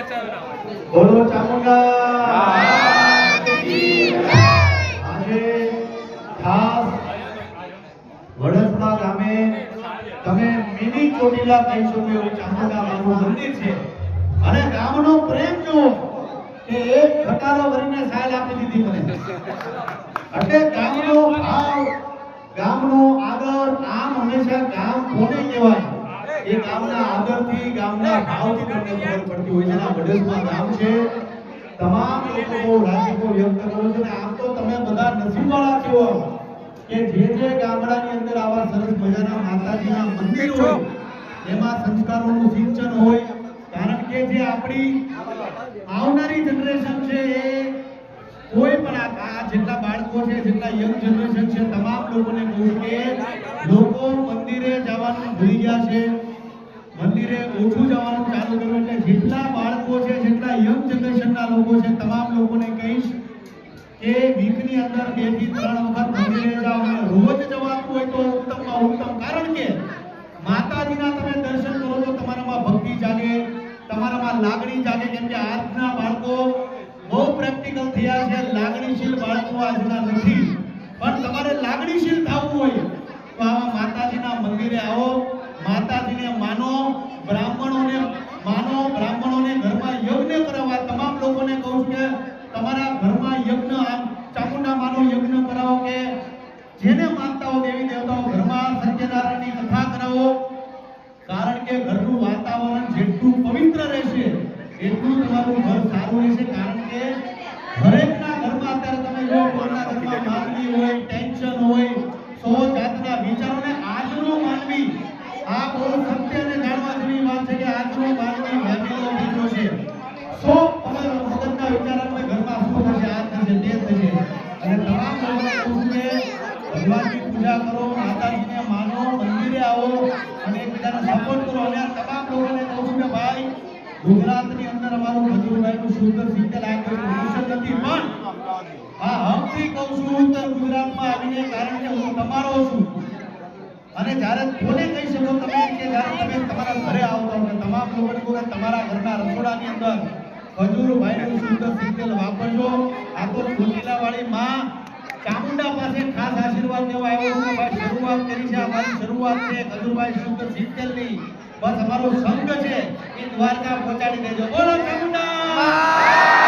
બોલો ચામુંડા આજે ખાસ વડસરા ગામે તમે મિની ચોટીલા કહી શકો એવું ચામુંડા માનું મંદિર છે અને ગામનો પ્રેમ જુઓ કે એક ઘટાડો કરીને સાલ આપી દીધી મને એટલે ગામનો ભાવ ગામનો આદર આમ હંમેશા ગામ કોને કહેવાય એ ગામના આદરથી ગામના ભાવથી તમને ખબર પડતી હોય છે આ વડસરા ગામ છે તમામ લોકો બહુ રાજીપો વ્યક્ત કરો છો અને આમ તો તમે બધા નસીબવાળા છો કે જે ગામડાની અંદર આવા સરસ મજાના માતાજીના મંદિર હોય એમાં સંસ્કારોનું સિંચન હોય કારણ કે જે આપણી આવનારી જનરેશન છે એ કોઈ પણ આ જેટલા બાળકો છે જેટલા યંગ જનરેશન છે તમામ લોકોને કહું કે લોકો મંદિરે જવાનું ભૂલી ગયા છે મંદિરે ઓછું જવાનું ચાલુ કર્યું એટલે જેટલા બાળકો છે જેટલા યંગ જનરેશનના લોકો છે તમામ લોકોને કહીશ કે વીકની અંદર 2 થી 3 વખત મંદિરે જાઓ અને રોજ જવાનું હોય તો ઉત્તમમાં ઉત્તમ કારણ કે માતાજીના તમે દર્શન કરો તો તમારામાં ભક્તિ જાગે તમારામાં લાગણી જાગે કેમ કે આજના બાળકો બહુ પ્રેક્ટિકલ થયા છે લાગણીશીલ બાળકો આજના નથી પણ તમારે લાગણીશીલ થવું હોય તો આવા માતાજીના મંદિરે આવો માતાજીને માનો બ્રાહ્મણોને ઘરમાં યજ્ઞ કરાવવા તમામ લોકોને કહું કે તમારા ઘરમાં યજ્ઞ આમ ચામુંડા માનો યજ્ઞ કરાવો કે જેને માનતા હો દેવી દેવતાઓ ઘરમાં સત્યનારાયણની કથા કરાવો કારણ કે ઘરનું વાતાવરણ જેટલું પવિત્ર રહેશે એટલું તમારું ઘર સારું રહેશે કારણ કે દરેકના ઘરમાં અત્યારે તમે જો કોઈના ઘરમાં માંદગી હોય ટેન્શન હોય 100 જાતના વિચારોને આજનો માનવી આ બહુ સત્ય અને જાણવા જેવી વાત છે કે આજનો માનવી ભાગેલો બીજો છે 100 મગજના વિચારોને ઘરમાં શું થશે આ થશે તે થશે અને તમામ લોકોને કહું કે ભગવાનની પૂજા કરો માતાજીને માનો મંદિરે આવો અને એકબીજાને સપોર્ટ કરો અને તમામ લોકોને કહું કે ભાઈ ગુજરાતની અંદર અમારું ખજૂરભાઈનું શુદ્ધ સિંગલ આ કોઈ મિશન નથી પણ આ હકથી કહું છું ઉત્તર ગુજરાતમાં આવીને કારણ કે હું તમારો છું અને જ્યારે કોને કહી શકો તમે કે જ્યારે તમે તમારા ઘરે આવતા હો તમામ લોકોને કહો કે તમારા ઘરના રસોડાની અંદર ખજૂરભાઈનું શુદ્ધ સિંગલ વાપરજો આ તો ચોટીલાવાળી માં ચામુંડા પાસે ખાસ આશીર્વાદ લેવા આવ્યો છું ભાઈ શરૂઆત કરી છે અમારી શરૂઆત છે ખજૂરભાઈ શુદ્ધ સિંગલની બસ અમારો સંઘ છે એ દ્વારકા પહોંચાડી દેજો બોલો ચામુંડા